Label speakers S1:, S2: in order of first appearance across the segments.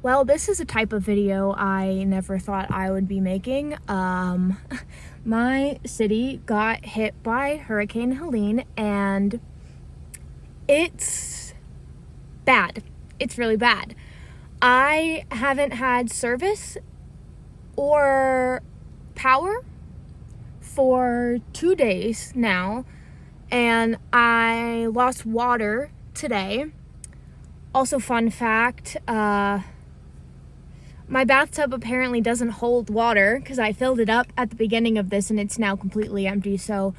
S1: Well, this is a type of video I never thought I would be making. My city got hit by Hurricane Helene, and it's bad. It's really bad. I haven't had service or power for 2 days now, and I lost water today. Also, fun fact, my bathtub apparently doesn't hold water because I filled it up at the beginning of this and it's now completely empty. So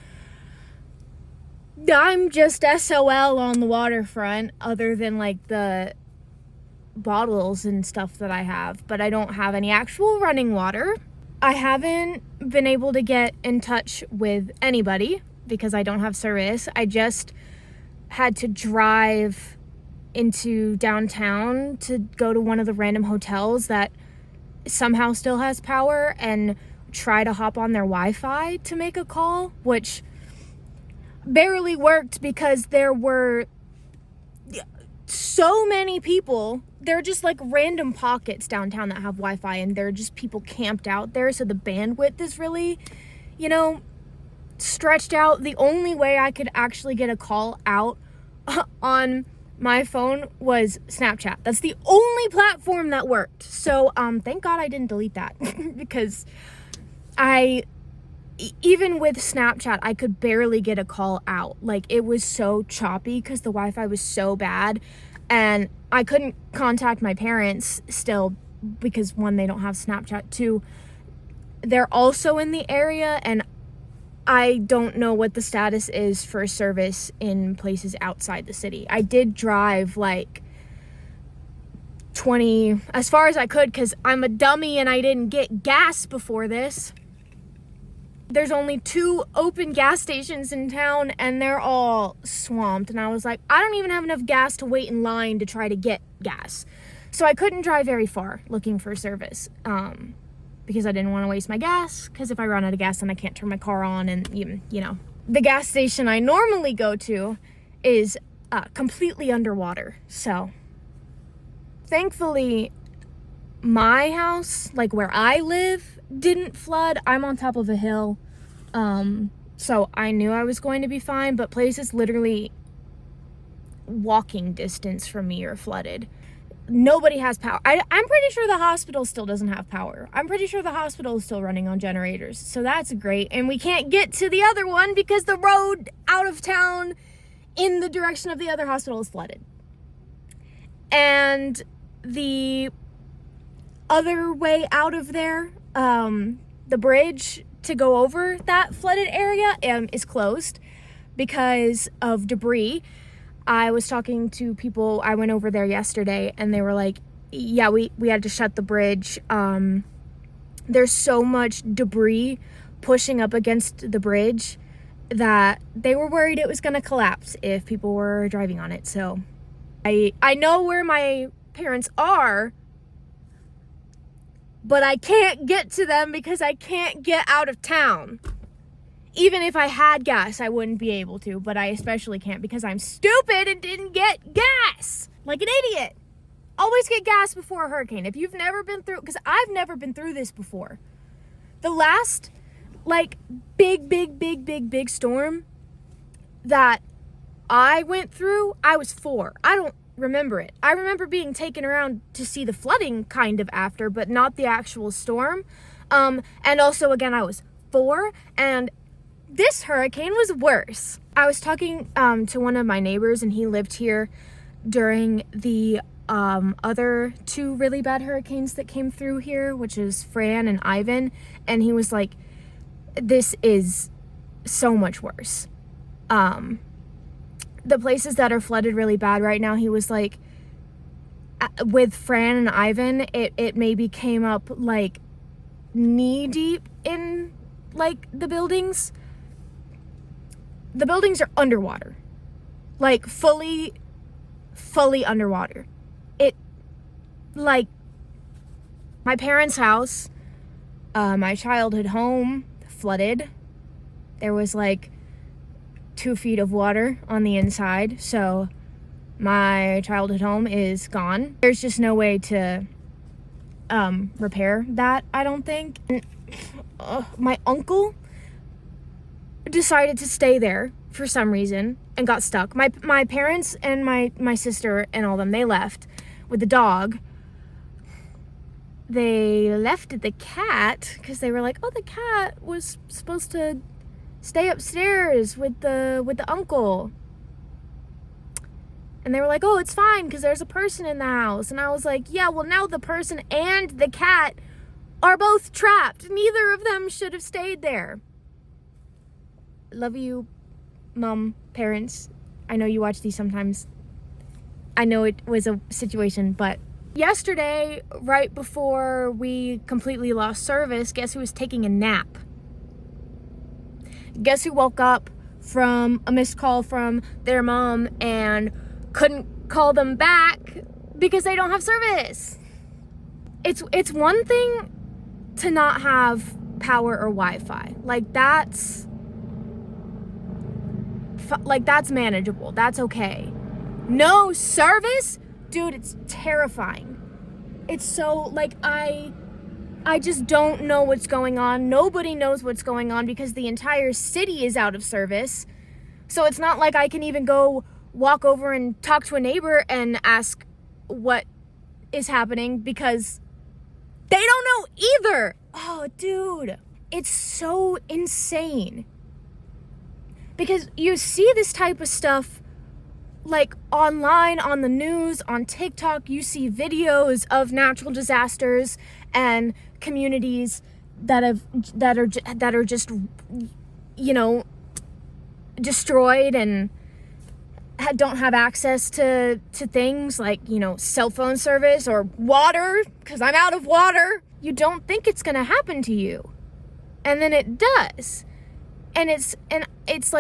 S1: I'm just SOL on the waterfront, other than like the bottles and stuff that I have, but I don't have any actual running water. I haven't been able to get in touch with anybody because I don't have service. I just had to drive into downtown to go to one of the random hotels that somehow still has power and try to hop on their Wi-Fi to make a call, which barely worked because there were so many people. There are just like random pockets downtown that have Wi-Fi, and there are just people camped out there, so the bandwidth is really, stretched out. The only way I could actually get a call out on my phone was Snapchat. That's the only platform that worked. So thank God I didn't delete that because even with Snapchat, I could barely get a call out. Like, it was so choppy because the Wi-Fi was so bad, and I couldn't contact my parents still because, one, they don't have Snapchat. Two, they're also in the area, and I don't know what the status is for service in places outside the city. I did drive like 20, as far as I could, because I'm a dummy and I didn't get gas before this. There's only 2 open gas stations in town, and they're all swamped. And I was like, I don't even have enough gas to wait in line to try to get gas. So I couldn't drive very far looking for service. Because I didn't want to waste my gas, because if I run out of gas, then I can't turn my car on, and, The gas station I normally go to is completely underwater, so thankfully, my house, like where I live, didn't flood. I'm on top of a hill, so I knew I was going to be fine, but places literally walking distance from me are flooded. Nobody has power. I'm pretty sure the hospital still doesn't have power. I'm pretty sure the hospital is still running on generators. So that's great. And we can't get to the other one because the road out of town in the direction of the other hospital is flooded. And the other way out of there, the bridge to go over that flooded area is closed because of debris. I was talking to people, I went over there yesterday, and they were like, yeah, we had to shut the bridge. There's so much debris pushing up against the bridge that they were worried it was going to collapse if people were driving on it. So I know where my parents are, but I can't get to them because I can't get out of town. Even if I had gas, I wouldn't be able to, but I especially can't because I'm stupid and didn't get gas. Like an idiot. Always get gas before a hurricane. If you've never been through, because I've never been through this before. The last, big storm that I went through, I was 4. I don't remember it. I remember being taken around to see the flooding kind of after, but not the actual storm. And also, again, I was 4, and this hurricane was worse. I was talking to one of my neighbors, and he lived here during the other 2 really bad hurricanes that came through here, which is Fran and Ivan, and he was like, this is so much worse. The places that are flooded really bad right now, he was like, with Fran and Ivan, it maybe came up like knee deep in like the buildings. The buildings are underwater, like fully underwater. Like my parents' house, my childhood home flooded. There was like 2 feet of water on the inside, so my childhood home is gone. There's just no way to repair that, I don't think. And, my uncle decided to stay there for some reason and got stuck. My parents and my sister and all them, they left with the dog. They left the cat because they were like, oh, the cat was supposed to stay upstairs with the uncle. And they were like, oh, it's fine because there's a person in the house. And I was like, yeah, well, now the person and the cat are both trapped. Neither of them should have stayed there. Love you, Mom, parents. I know you watch these sometimes. I know it was a situation, but yesterday, right before we completely lost service, guess who was taking a nap? Guess who woke up from a missed call from their mom and couldn't call them back because they don't have service? It's one thing to not have power or Wi-Fi. That's manageable. That's okay. No service? Dude, it's terrifying. It's so, I just don't know what's going on. Nobody knows what's going on because the entire city is out of service. So it's not like I can even go walk over and talk to a neighbor and ask what is happening because they don't know either. Oh, dude, it's so insane. Because you see this type of stuff online, on the news, on TikTok. You see videos of natural disasters and communities that are just, destroyed and don't have access to things like, cell phone service or water, because I'm out of water. You don't think it's gonna happen to you, and then it does. And it's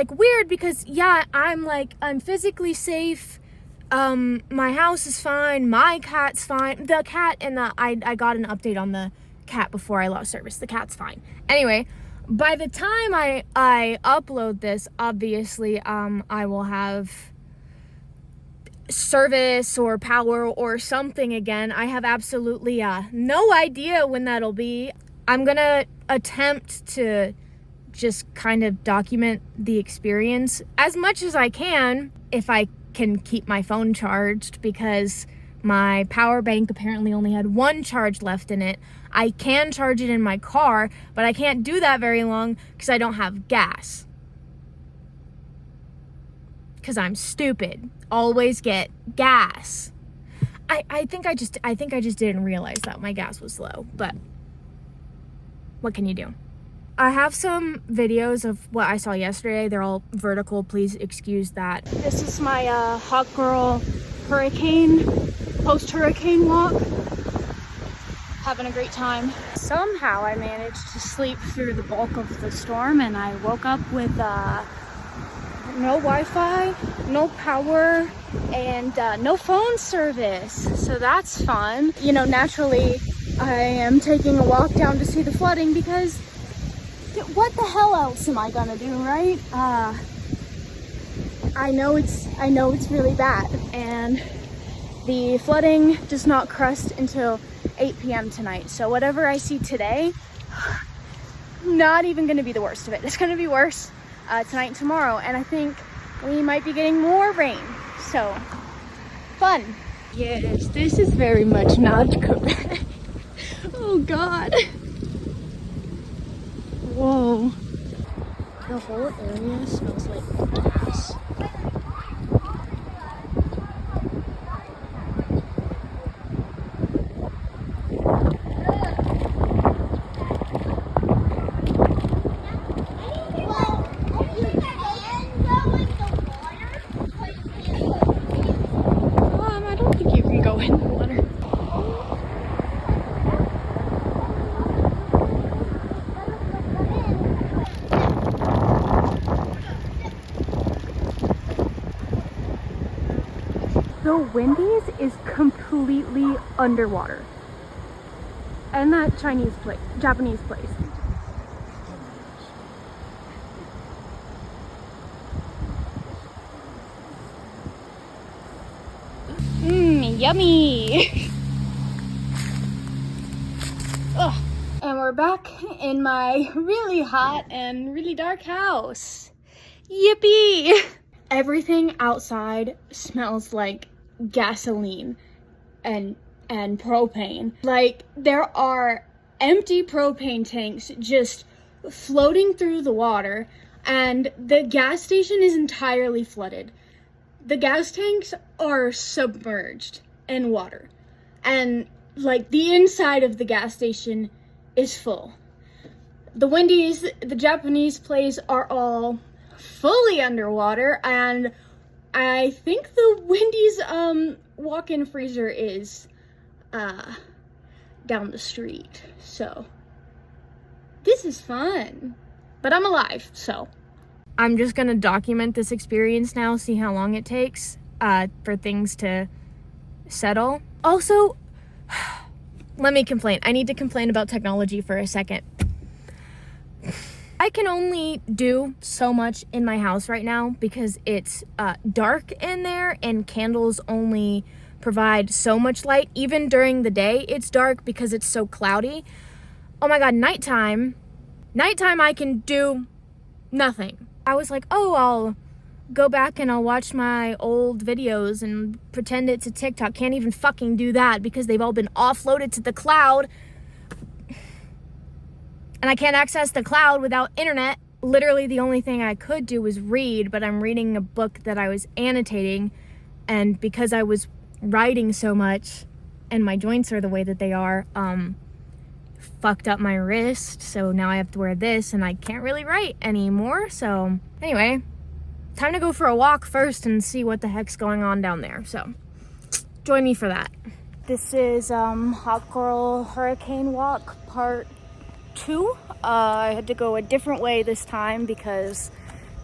S1: weird because I'm physically safe. My house is fine. My cat's fine. The cat and I got an update on the cat before I lost service. The cat's fine. Anyway, by the time I upload this, obviously, I will have service or power or something again. I have absolutely no idea when that'll be. I'm gonna attempt to just kind of document the experience as much as I can if I can keep my phone charged, because my power bank apparently only had one charge left in it. I can charge it in my car, but I can't do that very long because I don't have gas. Because I'm stupid. Always get gas. I think I just didn't realize that my gas was low, but what can you do? I have some videos of what I saw yesterday. They're all vertical. Please excuse that. This is my hot girl post-hurricane walk. Having a great time. Somehow I managed to sleep through the bulk of the storm, and I woke up with no Wi-Fi, no power, and no phone service. So that's fun. Naturally, I am taking a walk down to see the flooding because what the hell else am I gonna do, right? I know it's really bad, and the flooding does not crest until 8 p.m. tonight. So whatever I see today, not even gonna be the worst of it. It's gonna be worse tonight and tomorrow, and I think we might be getting more rain. So fun. Yes, this is very much not Quebec. Oh God. Whoa. The whole area smells like gas. I don't think you can go in the water. The Wendy's is completely underwater. And that Japanese place. Yummy! Ugh. And we're back in my really hot and really dark house. Yippee! Everything outside smells like gasoline and propane. Like, there are empty propane tanks just floating through the water, and the gas station is entirely flooded. The gas tanks are submerged in water, and like the inside of the gas station is full. The Wendy's, the Japanese place are all fully underwater, and I think the Wendy's walk-in freezer is down the street. So this is fun, but I'm alive, so I'm just gonna document this experience now, see how long it takes for things to settle. Also, let me complain. I need to complain about technology for a second. I can only do so much in my house right now because it's dark in there, and candles only provide so much light. Even during the day, it's dark because it's so cloudy. Oh my God, nighttime I can do nothing. I was like, oh, I'll go back and I'll watch my old videos and pretend it's a TikTok. Can't even fucking do that because they've all been offloaded to the cloud. And I can't access the cloud without internet. Literally the only thing I could do was read, but I'm reading a book that I was annotating, and because I was writing so much and my joints are the way that they are, fucked up my wrist, so now I have to wear this and I can't really write anymore. So anyway, time to go for a walk first and see what the heck's going on down there. So join me for that. This is Hot Girl Hurricane Walk Part 2. I had to go a different way this time because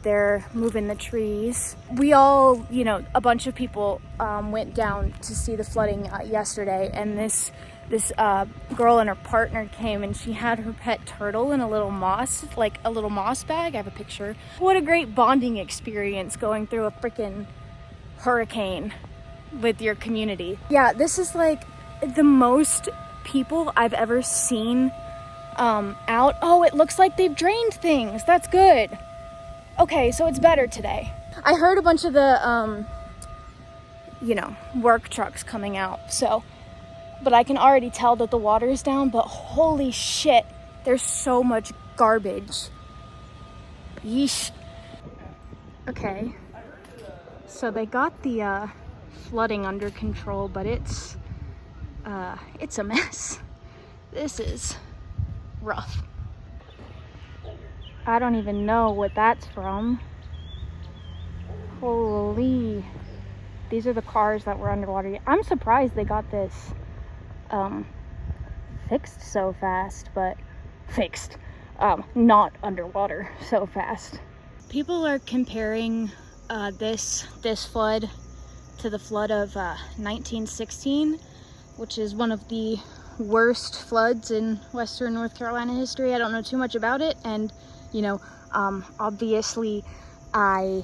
S1: they're moving the trees. We all, a bunch of people went down to see the flooding yesterday, and this girl and her partner came, and she had her pet turtle in a little moss bag. I have a picture. What a great bonding experience going through a freaking hurricane with your community. Yeah, this is like the most people I've ever seen out. Oh, it looks like they've drained things. That's good. Okay, so it's better today. I heard a bunch of the, work trucks coming out, but I can already tell that the water is down, but holy shit, there's so much garbage. Yeesh. Okay, so they got the flooding under control, but it's a mess. This is rough. I don't even know what that's from. Holy. These are the cars that were underwater. I'm surprised they got this fixed so fast, but not underwater so fast. People are comparing this flood to the flood of 1916, which is one of the worst floods in Western North Carolina history. I don't know too much about it, and obviously I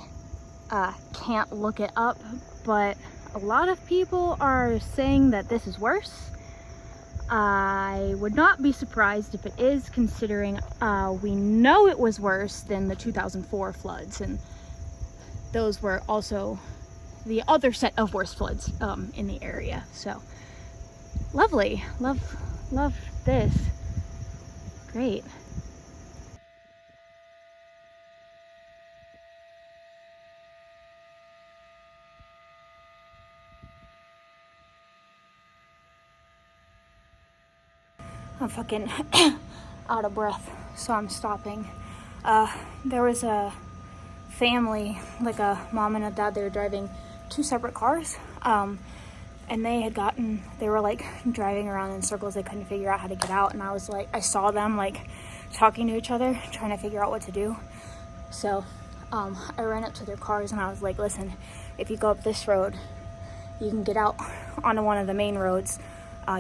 S1: can't look it up, but a lot of people are saying that this is worse. I would not be surprised if it is, considering we know it was worse than the 2004 floods, and those were also the other set of worst floods in the area. So lovely. Love this. Great. I'm fucking out of breath, so I'm stopping. There was a family, like a mom and a dad. They were driving 2 separate cars, and they were like driving around in circles. They couldn't figure out how to get out, and I saw them like talking to each other, trying to figure out what to do. So I ran up to their cars and I was like, listen, if you go up this road, you can get out onto one of the main roads.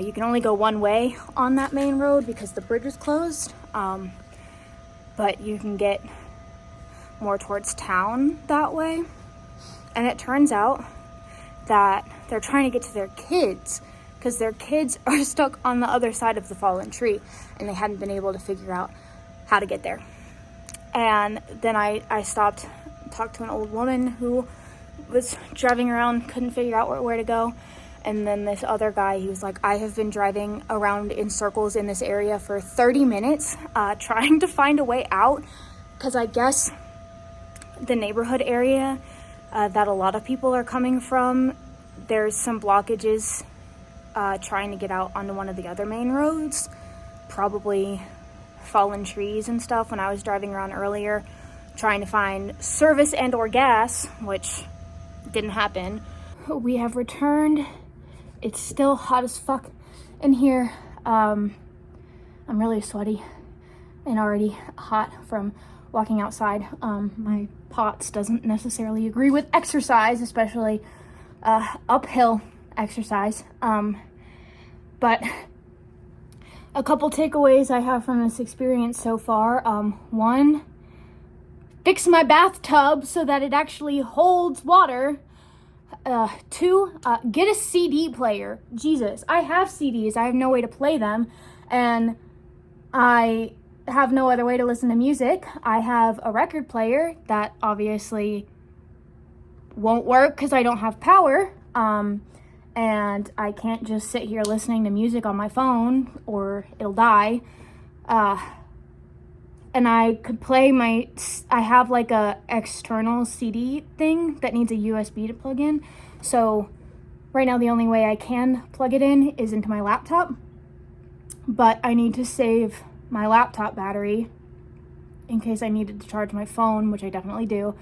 S1: You can only go one way on that main road because the bridge is closed, but you can get more towards town that way. And it turns out that they're trying to get to their kids because their kids are stuck on the other side of the fallen tree and they hadn't been able to figure out how to get there. And then I stopped, talked to an old woman who was driving around, couldn't figure out where to go. And then this other guy, he was like, I have been driving around in circles in this area for 30 minutes trying to find a way out, because I guess the neighborhood area that a lot of people are coming from, there's some blockages trying to get out onto one of the other main roads, probably fallen trees and stuff. When I was driving around earlier trying to find service and or gas, which didn't happen. We have returned. It's still hot as fuck in here. I'm really sweaty and already hot from walking outside. My POTS doesn't necessarily agree with exercise, especially uphill exercise. But a couple takeaways I have from this experience so far. One, fix my bathtub so that it actually holds water. Two, get a CD player. Jesus, I have CDs. I have no way to play them, and I have no other way to listen to music. I have a record player that obviously won't work because I don't have power, and I can't just sit here listening to music on my phone or it'll die. And I could play I have like a external CD thing that needs a USB to plug in. So right now the only way I can plug it in is into my laptop. But I need to save my laptop battery in case I needed to charge my phone, which I definitely do,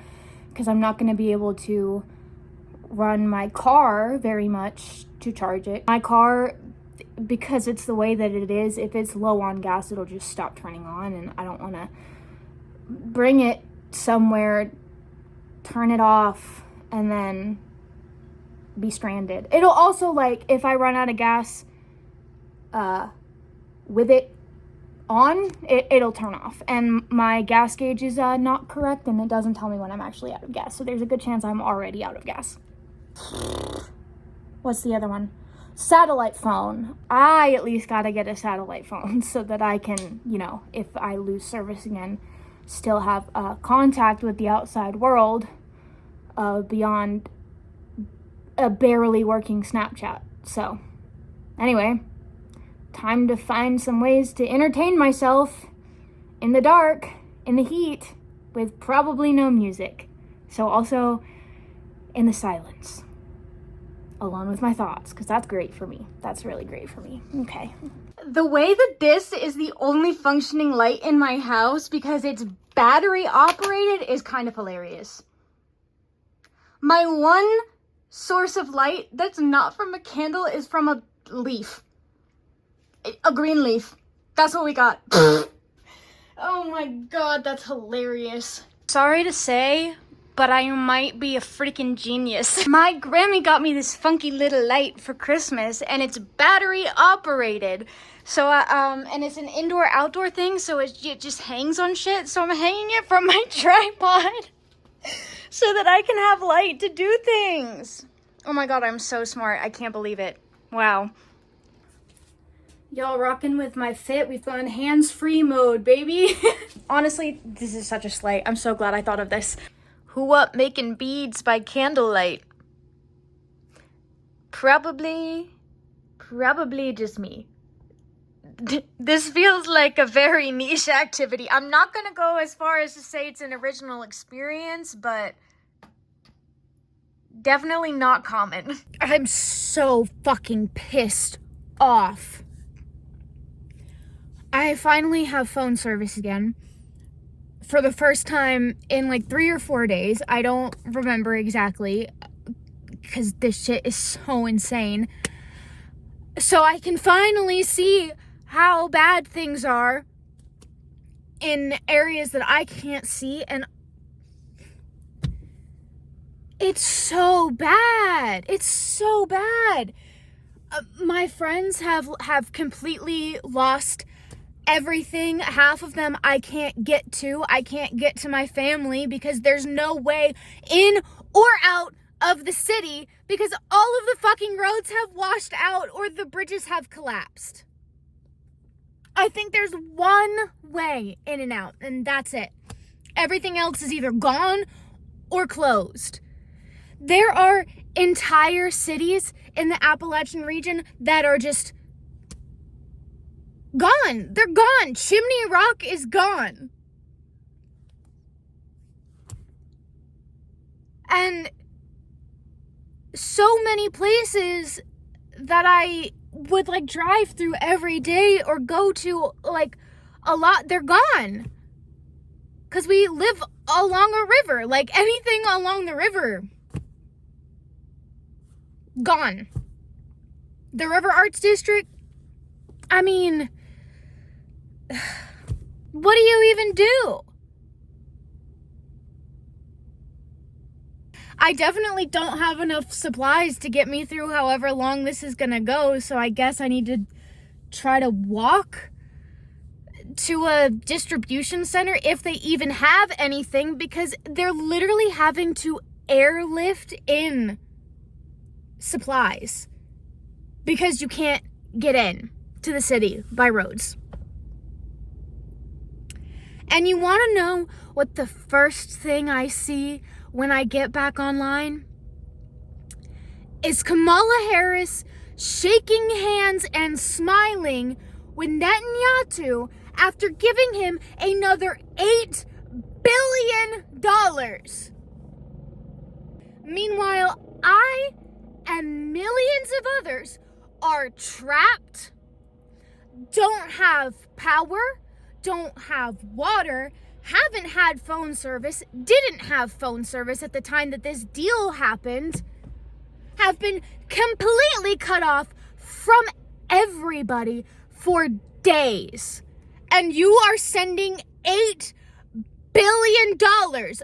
S1: because I'm not going to be able to run my car very much to charge it. My car, because it's the way that it is, if it's low on gas, it'll just stop turning on, and I don't want to bring it somewhere, turn it off, and then be stranded. It'll also, like, if I run out of gas with it on, it'll turn off, and my gas gauge is not correct, and it doesn't tell me when I'm actually out of gas, so there's a good chance I'm already out of gas. What's the other one? Satellite phone. I at least gotta get a satellite phone so that I can, if I lose service again, still have contact with the outside world beyond a barely working Snapchat. So, anyway, time to find some ways to entertain myself in the dark, in the heat, with probably no music. So also in the silence. Alone with my thoughts, because that's great for me. That's really great for me. Okay. The way that this is the only functioning light in my house because it's battery operated is kind of hilarious. My one source of light that's not from a candle is from a leaf. A green leaf. That's what we got. Oh my god, that's hilarious. Sorry to say, but I might be a freaking genius. My Grammy got me this funky little light for Christmas, and it's battery operated. So, and it's an indoor-outdoor thing, so it just hangs on shit. So I'm hanging it from my tripod so that I can have light to do things. Oh my god, I'm so smart. I can't believe it. Wow. Y'all rocking with my fit. We've gone hands-free mode, baby. Honestly, this is such a slay. I'm so glad I thought of this. Who up making beads by candlelight? Probably just me. This feels like a very niche activity. I'm not gonna go as far as to say it's an original experience, but definitely not common. I'm so fucking pissed off. I finally have phone service again. For the first time in like 3 or 4 days. I don't remember exactly because this shit is so insane. So I can finally see how bad things are in areas that I can't see, and it's so bad. It's so bad. My friends have completely lost everything. Half of them I can't get to. I can't get to my family because there's no way in or out of the city because all of the fucking roads have washed out or the bridges have collapsed. I think there's one way in and out, and that's it. Everything else is either gone or closed. There are entire cities in the Appalachian region that are just gone. They're gone. Chimney Rock is gone. And so many places that I would like drive through every day or go to like a lot, they're gone. Because we live along a river. Like anything along the river, gone. The River Arts District, I mean, what do you even do? I definitely don't have enough supplies to get me through however long this is gonna go, so I guess I need to try to walk to a distribution center if they even have anything, because they're literally having to airlift in supplies because you can't get in to the city by roads. And you want to know what the first thing I see when I get back online? Is Kamala Harris shaking hands and smiling with Netanyahu after giving him another $8 billion. Meanwhile, I and millions of others are trapped, don't have power, don't have water, haven't had phone service, didn't have phone service at the time that this deal happened, have been completely cut off from everybody for days. And you are sending $8 billion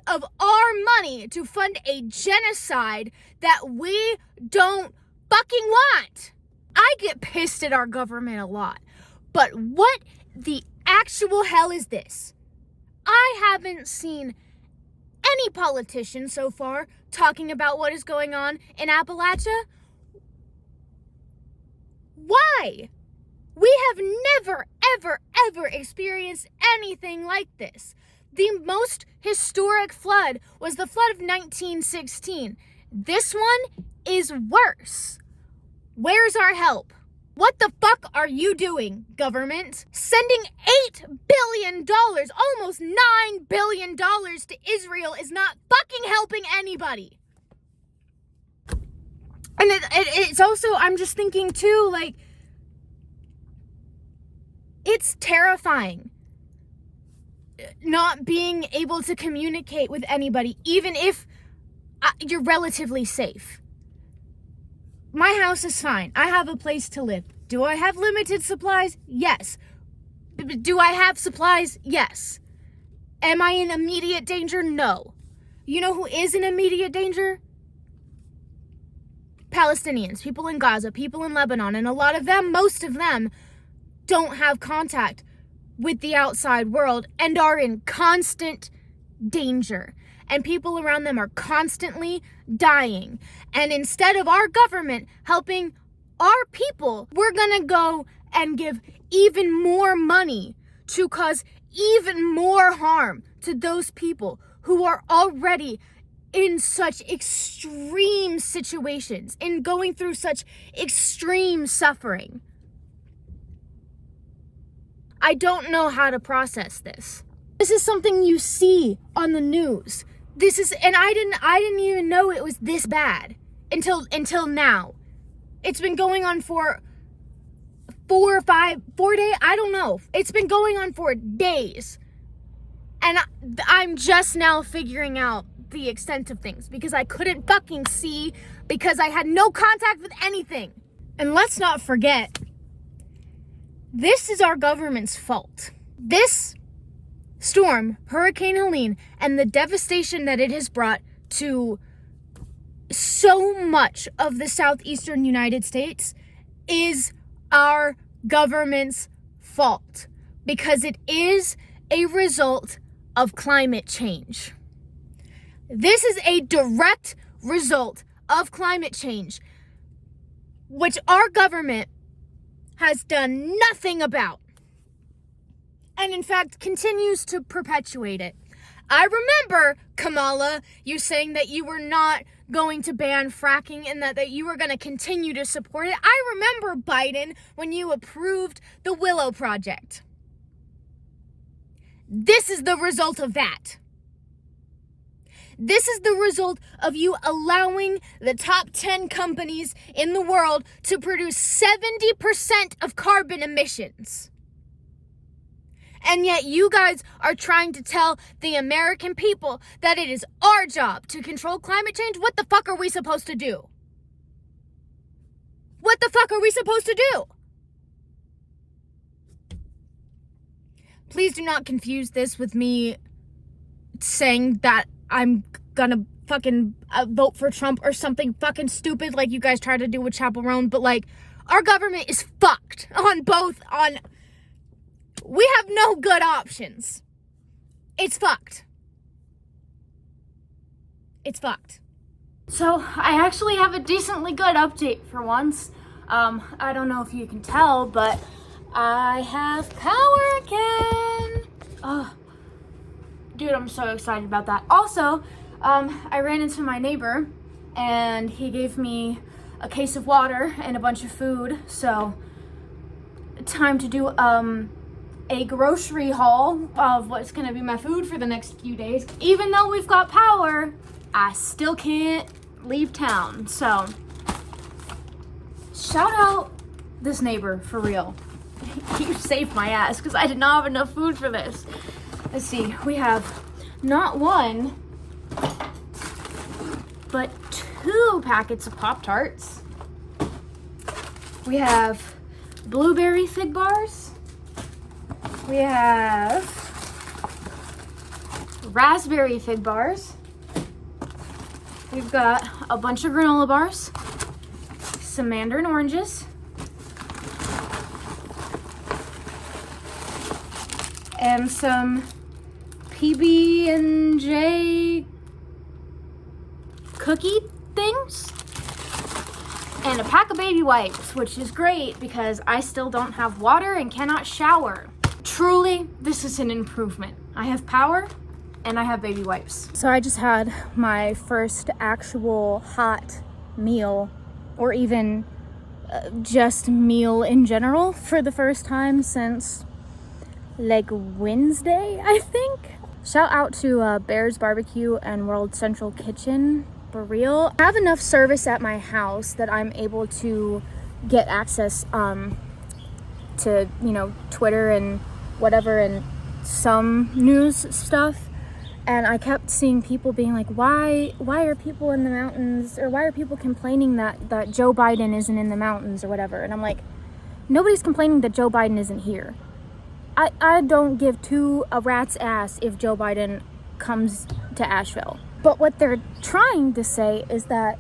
S1: of our money to fund a genocide that we don't fucking want. I get pissed at our government a lot. But what the actual hell is this? I haven't seen any politician so far talking about what is going on in Appalachia. Why? We have never, ever experienced anything like this. The most historic flood was the flood of 1916. This one is worse. Where's our help? What the fuck are you doing, government? Sending $8 billion, almost $9 billion to Israel is not fucking helping anybody. And it's also, I'm just thinking too, like, it's terrifying not being able to communicate with anybody, even if you're relatively safe. My house is fine. I have a place to live. Do I have limited supplies? Yes. Do I have supplies? Yes. Am I in immediate danger? No. You know who is in immediate danger? Palestinians, people in Gaza, people in Lebanon, and a lot of them, most of them, don't have contact with the outside world and are in constant danger. And people around them are constantly dying. And instead of our government helping our people, we're gonna go and give even more money to cause even more harm to those people who are already in such extreme situations, in going through such extreme suffering. I don't know how to process this. This is something you see on the news. This is, and I didn't even know it was this bad until now. It's been going on for 4 days. I don't know. It's been going on for days. And I'm just now figuring out the extent of things because I couldn't fucking see because I had no contact with anything. And let's not forget, this is our government's fault. This storm, Hurricane Helene, and the devastation that it has brought to so much of the southeastern United States is our government's fault because it is a result of climate change. This is a direct result of climate change, which our government has done nothing about, and in fact continues to perpetuate it. I remember, Kamala, you saying that you were not going to ban fracking and that you were going to continue to support it. I remember, Biden, when you approved the Willow Project. This is the result of that. This is the result of you allowing the top 10 companies in the world to produce 70% of carbon emissions. And yet you guys are trying to tell the American people that it is our job to control climate change. What the fuck are we supposed to do? What the fuck are we supposed to do? Please do not confuse this with me saying that I'm gonna fucking vote for Trump or something fucking stupid like you guys tried to do with Chappell Roan. But like, our government is fucked we have no good options. It's fucked. It's fucked. So I actually have a decently good update for once. I don't know if you can tell, but I have power again. Oh, dude, I'm so excited about that. Also, I ran into my neighbor and he gave me a case of water and a bunch of food. So time to do a grocery haul of what's gonna be my food for the next few days. Even though we've got power, I still can't leave town. So shout out this neighbor for real. You saved my ass because I did not have enough food for this. Let's see, we have not one, but 2 packets of Pop-Tarts. We have blueberry fig bars. We have raspberry fig bars. We've got a bunch of granola bars, some mandarin oranges, and some PB&J cookie things, and a pack of baby wipes, which is great because I still don't have water and cannot shower. Truly, this is an improvement. I have power and I have baby wipes. So I just had my first actual hot meal, or even just meal in general, for the first time since like Wednesday, I think. Shout out to Bear's Barbecue and World Central Kitchen, for real. I have enough service at my house that I'm able to get access to, you know, Twitter and whatever and some news stuff. And I kept seeing people being like, why are people in the mountains, or why are people complaining that Joe Biden isn't in the mountains or whatever? And I'm like, nobody's complaining that Joe Biden isn't here. I don't give a rat's ass if Joe Biden comes to Asheville. But what they're trying to say is that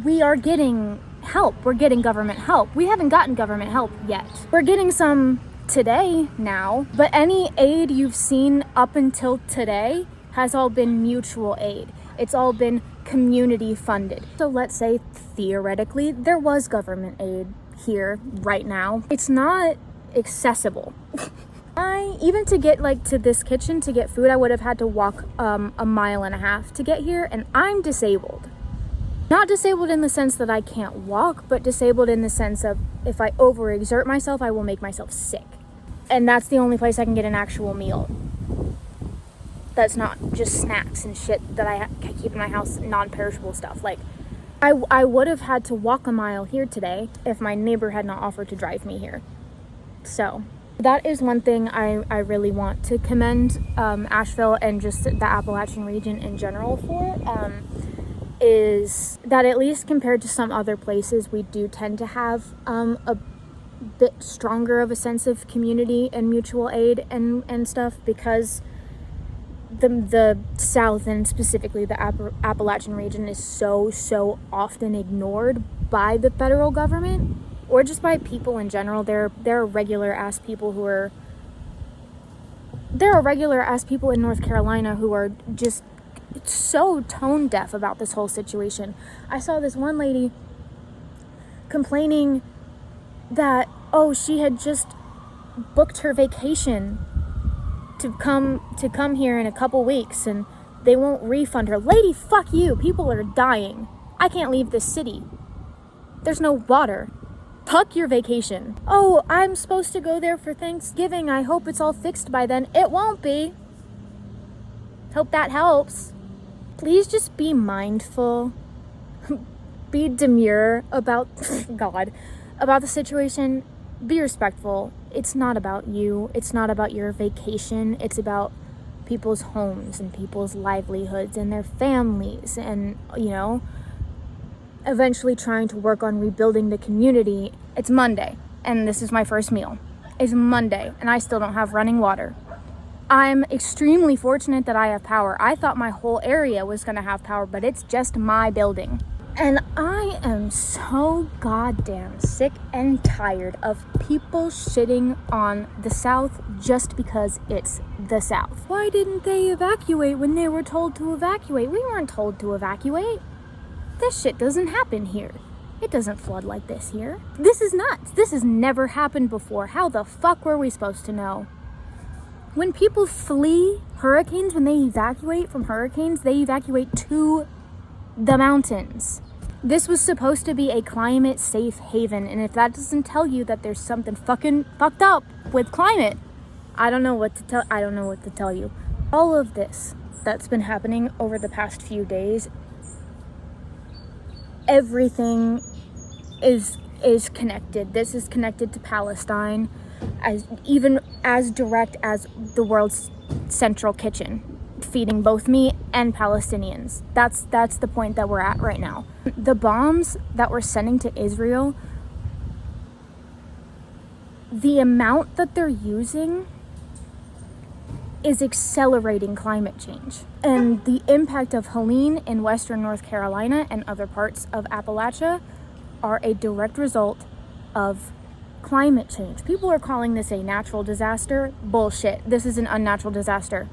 S1: we are getting help. We're getting government help. We haven't gotten government help yet. We're getting some today now, but any aid you've seen up until today has all been mutual aid. It's all been community funded. So let's say theoretically there was government aid here right now. It's not accessible. Even to get like to this kitchen to get food, I would have had to walk a mile and a half to get here, and I'm disabled. Not disabled in the sense that I can't walk, but disabled in the sense of if I overexert myself, I will make myself sick. And that's the only place I can get an actual meal. That's not just snacks and shit that I keep in my house, non-perishable stuff. Like, I would have had to walk a mile here today if my neighbor had not offered to drive me here. So that is one thing I really want to commend Asheville and just the Appalachian region in general for, is that at least compared to some other places, we do tend to have a bit stronger of a sense of community and mutual aid and stuff, because the South, and specifically the Appalachian region, is so often ignored by the federal government or just by people in general. There are regular ass people in North Carolina who are just so tone deaf about this whole situation. I saw this one lady complaining that, oh, she had just booked her vacation to come here in a couple weeks and they won't refund her. Lady, fuck you. People are dying. I can't leave this city. There's no water. Fuck your vacation. Oh, I'm supposed to go there for Thanksgiving. I hope it's all fixed by then. It won't be. Hope that helps. Please just be mindful. Be demure about about the situation. Be respectful. It's not about you. It's not about your vacation. It's about people's homes and people's livelihoods and their families, and eventually trying to work on rebuilding the community. It's Monday and this is my first meal. It's Monday and I still don't have running water. I'm extremely fortunate that I have power. I thought my whole area was going to have power, but it's just my building. And I am so goddamn sick and tired of people shitting on the South just because it's the South. Why didn't they evacuate when they were told to evacuate? We weren't told to evacuate. This shit doesn't happen here. It doesn't flood like this here. This is nuts. This has never happened before. How the fuck were we supposed to know? When people flee hurricanes, when they evacuate from hurricanes, they evacuate to the mountains. This was supposed to be a climate safe haven, and if that doesn't tell you that there's something fucking fucked up with climate, I don't know what to tell you. All of this that's been happening over the past few days, everything is connected. This is connected to Palestine, as direct as the world's central kitchen, feeding both me and Palestinians. That's the point that we're at right now. The bombs that we're sending to Israel, the amount that they're using is accelerating climate change. And the impact of Helene in western North Carolina and other parts of Appalachia are a direct result of climate change. People are calling this a natural disaster. Bullshit. This is an unnatural disaster.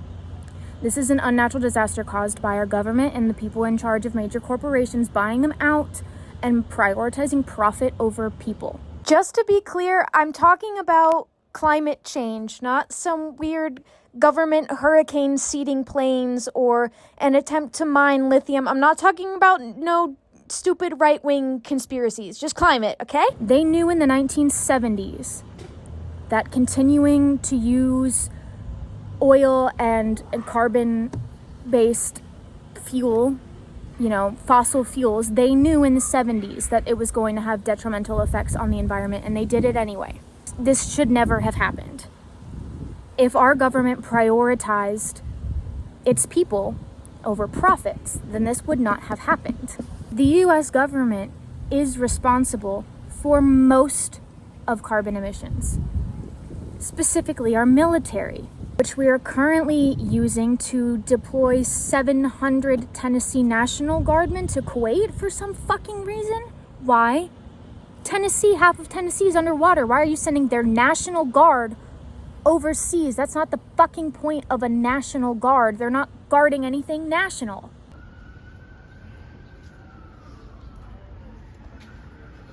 S1: This is an unnatural disaster caused by our government and the people in charge of major corporations buying them out and prioritizing profit over people. Just to be clear, I'm talking about climate change, not some weird government hurricane seeding planes or an attempt to mine lithium. I'm not talking about no stupid right-wing conspiracies, just climate, okay? They knew in the 1970s that continuing to use oil and carbon-based fuel, fossil fuels, they knew in the 70s that it was going to have detrimental effects on the environment, and they did it anyway. This should never have happened. If our government prioritized its people over profits, then this would not have happened. The U.S. government is responsible for most of carbon emissions, specifically our military, which we are currently using to deploy 700 Tennessee National Guardmen to Kuwait for some fucking reason. Why? Tennessee, half of Tennessee is underwater. Why are you sending their National Guard overseas? That's not the fucking point of a National Guard. They're not guarding anything national.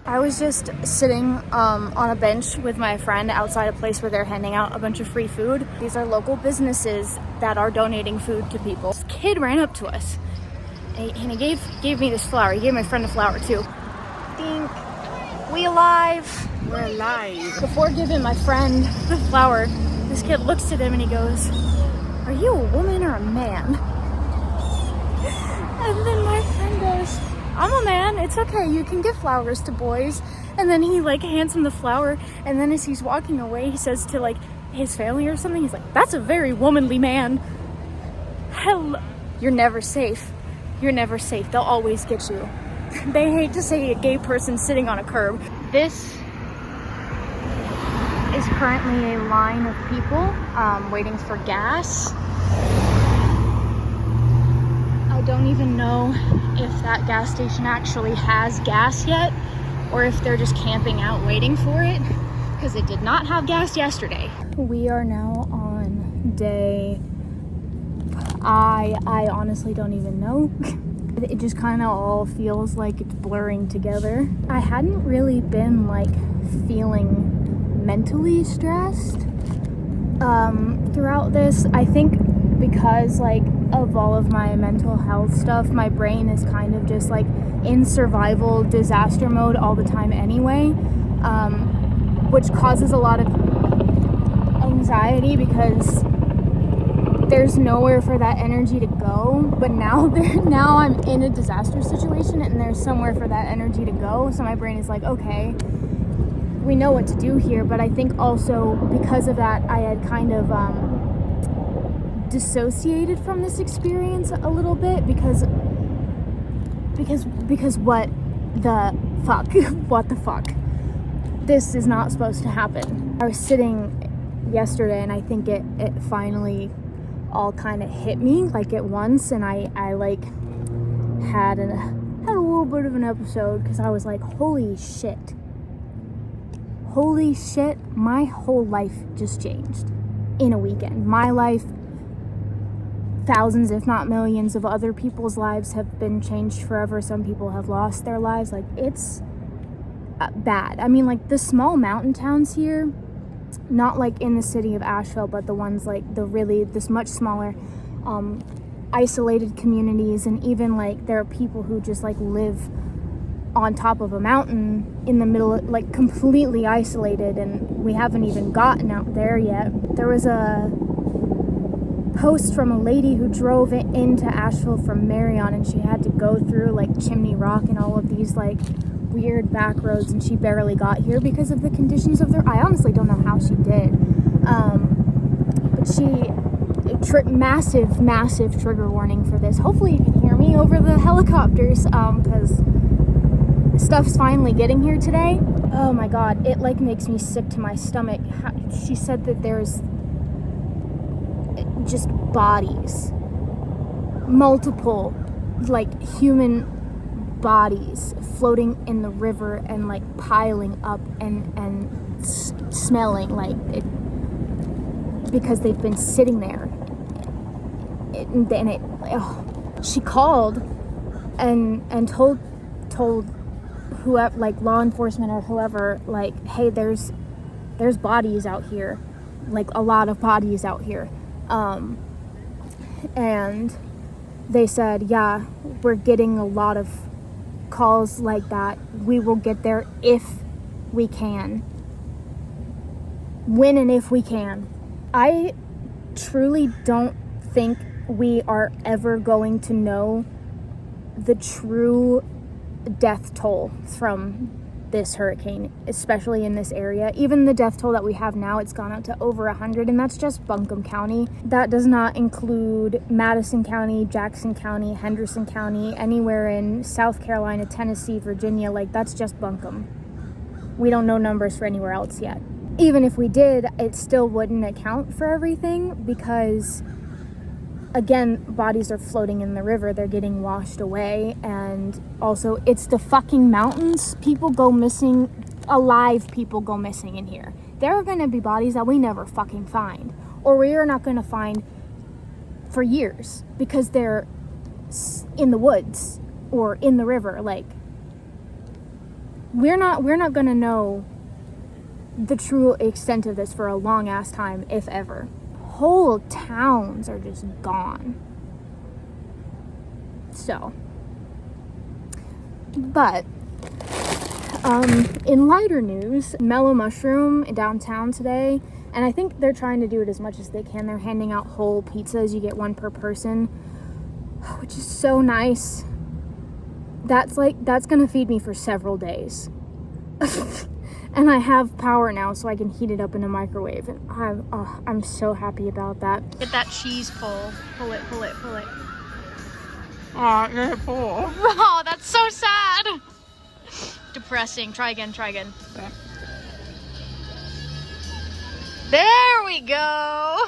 S1: I was just sitting on a bench with my friend outside a place where they're handing out a bunch of free food. These are local businesses that are donating food to people. This kid ran up to us and he gave me this flower. He gave my friend a flower too. Dink. We alive.
S2: We're alive.
S1: Before giving my friend the flower, this kid looks at him and he goes, "Are you a woman or a man?" And then my friend goes, "I'm a man, it's okay, you can give flowers to boys." And then he hands him the flower, and then as he's walking away, he says to his family or something, he's like, "That's a very womanly man." Hell, you're never safe. You're never safe. They'll always get you. They hate to say a gay person sitting on a curb. This is currently a line of people waiting for gas. I don't even know if that gas station actually has gas yet, or if they're just camping out waiting for it, because it did not have gas yesterday. We are now on day I honestly don't even know. It just kind of all feels like it's blurring together. I hadn't really been like feeling mentally stressed throughout this. I think because like of all of my mental health stuff, my brain is kind of just like in survival disaster mode all the time anyway, which causes a lot of anxiety because there's nowhere for that energy to go. But now I'm in a disaster situation and there's somewhere for that energy to go, so my brain is like, okay, we know what to do here. But I think also because of that, I had kind of dissociated from this experience a little bit because what the fuck? What the fuck? This is not supposed to happen. I was sitting yesterday and I think it finally all kind of hit me like at once, and I like had a little bit of an episode because I was like, holy shit, my whole life just changed in a weekend. My life, thousands if not millions of other people's lives have been changed forever. Some people have lost their lives. Like, it's bad. I mean, like the small mountain towns here, not like in the city of Asheville, but the ones like this much smaller isolated communities, and even like there are people who just like live on top of a mountain in the middle of, like completely isolated, and we haven't even gotten out there yet. There was a post from a lady who drove into Asheville from Marion, and she had to go through like Chimney Rock and all of these like weird back roads, and she barely got here because of the conditions of I honestly don't know how she did, but she massive trigger warning for this. Hopefully you can hear me over the helicopters, because stuff's finally getting here today. Oh my god, it like makes me sick to my stomach. She said that there's just bodies, multiple like human bodies floating in the river and like piling up and smelling like it because they've been sitting there. She called and told whoever, like law enforcement or whoever, like, hey, there's bodies out here, like a lot of bodies out here, and they said, yeah, we're getting a lot of calls like that. We will get there if we can. When and if we can. I truly don't think we are ever going to know the true death toll from this hurricane, especially in this area. Even the death toll that we have now, it's gone up to over 100, and that's just Buncombe County. That does not include Madison County, Jackson County, Henderson County, anywhere in South Carolina, Tennessee, Virginia. Like, that's just Buncombe. We don't know numbers for anywhere else yet. Even if we did, it still wouldn't account for everything because, again, bodies are floating in the river. They're getting washed away. And also, it's the fucking mountains. People go missing. Alive people go missing in here. There are going to be bodies that we never fucking find. Or we are not going to find for years because they're in the woods or in the river. Like, we're not going to know the true extent of this for a long ass time, if ever. Whole towns are just gone. So, but in lighter news, Mellow Mushroom downtown today, and I think they're trying to do it as much as they can. They're handing out whole pizzas. You get one per person, which is so nice. That's gonna feed me for several days. And I have power now, so I can heat it up in a microwave. And I'm so happy about that. Get that cheese pull. Pull it.
S2: Oh, you're pull.
S1: Oh, that's so sad. Depressing. Try again.
S2: Yeah.
S1: There we go.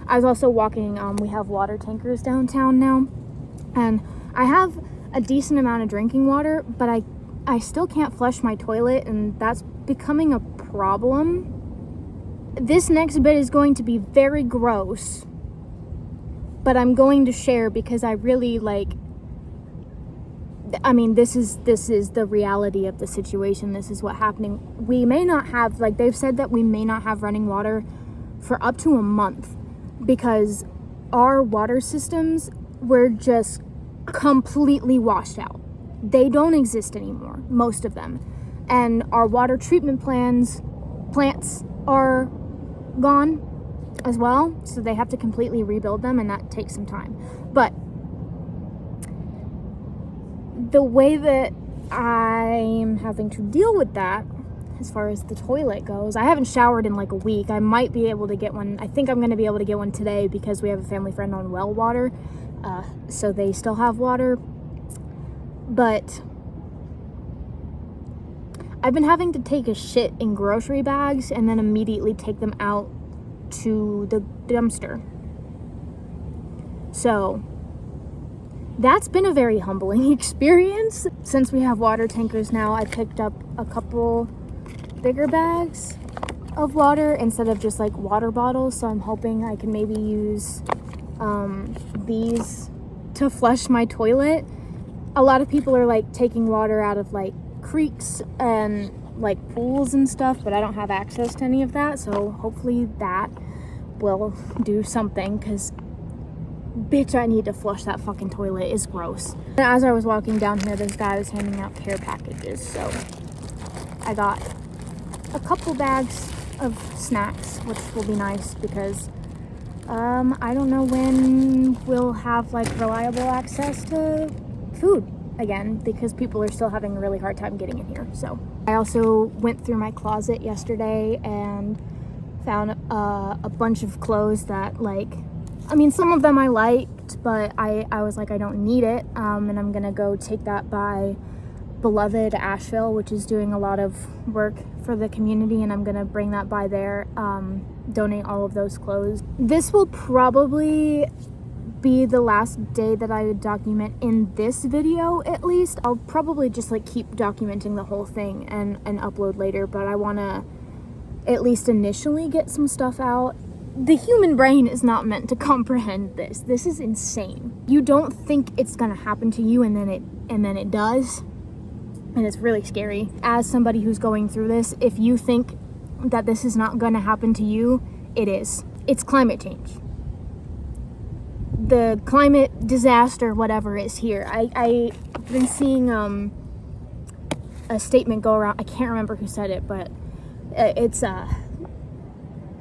S1: I was also walking, we have water tankers downtown now. And I have a decent amount of drinking water, but I still can't flush my toilet, and that's becoming a problem. This next bit is going to be very gross, but I'm going to share because I really this is the reality of the situation. This is what's happening. We may not have, they've said that we may not have running water for up to a month because our water systems were just completely washed out. They don't exist anymore, most of them. And our water treatment plants are gone as well, so they have to completely rebuild them, and that takes some time. But the way that I'm having to deal with that, as far as the toilet goes, I haven't showered in a week. I might be able to get one. I think I'm going to be able to get one today because we have a family friend on well water, so they still have water. But I've been having to take a shit in grocery bags and then immediately take them out to the dumpster. So that's been a very humbling experience. Since we have water tankers now, I picked up a couple bigger bags of water instead of just water bottles. So I'm hoping I can maybe use these to flush my toilet. A lot of people are taking water out of creeks and pools and stuff, but I don't have access to any of that, so hopefully that will do something, because bitch, I need to flush that fucking toilet. It's gross. As I was walking down here, this guy was handing out care packages, so I got a couple bags of snacks, which will be nice because I don't know when we'll have reliable access to food again, because people are still having a really hard time getting in here. So I also went through my closet yesterday and found a bunch of clothes that some of them I liked, but I was I don't need it, and I'm gonna go take that by beloved Asheville, which is doing a lot of work for the community, and I'm gonna bring that by there, donate all of those clothes. This will probably be the last day that I would document in this video, at least. I'll probably just keep documenting the whole thing and upload later, but I want to at least initially get some stuff out. The human brain is not meant to comprehend this. This is insane. You don't think it's gonna happen to you, and then it does, and it's really scary. As somebody who's going through this, if you think that this is not gonna happen to you, it is. It's climate change. The climate disaster, whatever, is here. I've been seeing a statement go around. I can't remember who said it, but it's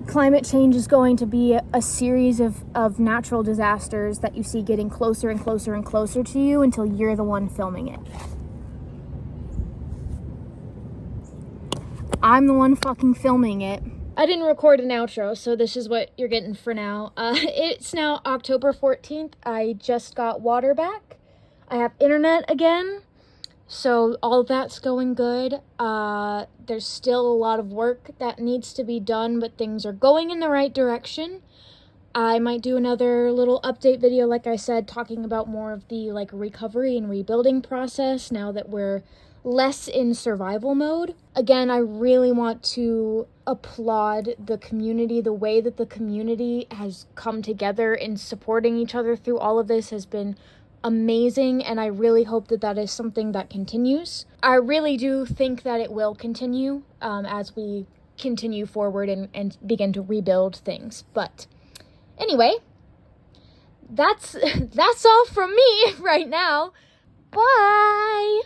S1: climate change is going to be a series of natural disasters that you see getting closer and closer and closer to you until you're the one filming it. I'm the one fucking filming it. I didn't record an outro, so this is what you're getting for now. It's now October 14th. I just got water back. I have internet again, so all that's going good. There's still a lot of work that needs to be done, but things are going in the right direction. I might do another little update video, like I said, talking about more of the recovery and rebuilding process now that we're less in survival mode. Again, I really want to applaud the community. The way that the community has come together in supporting each other through all of this has been amazing, and I really hope that that is something that continues. I really do think that it will continue as we continue forward and begin to rebuild things. But anyway, that's all from me right now. Bye!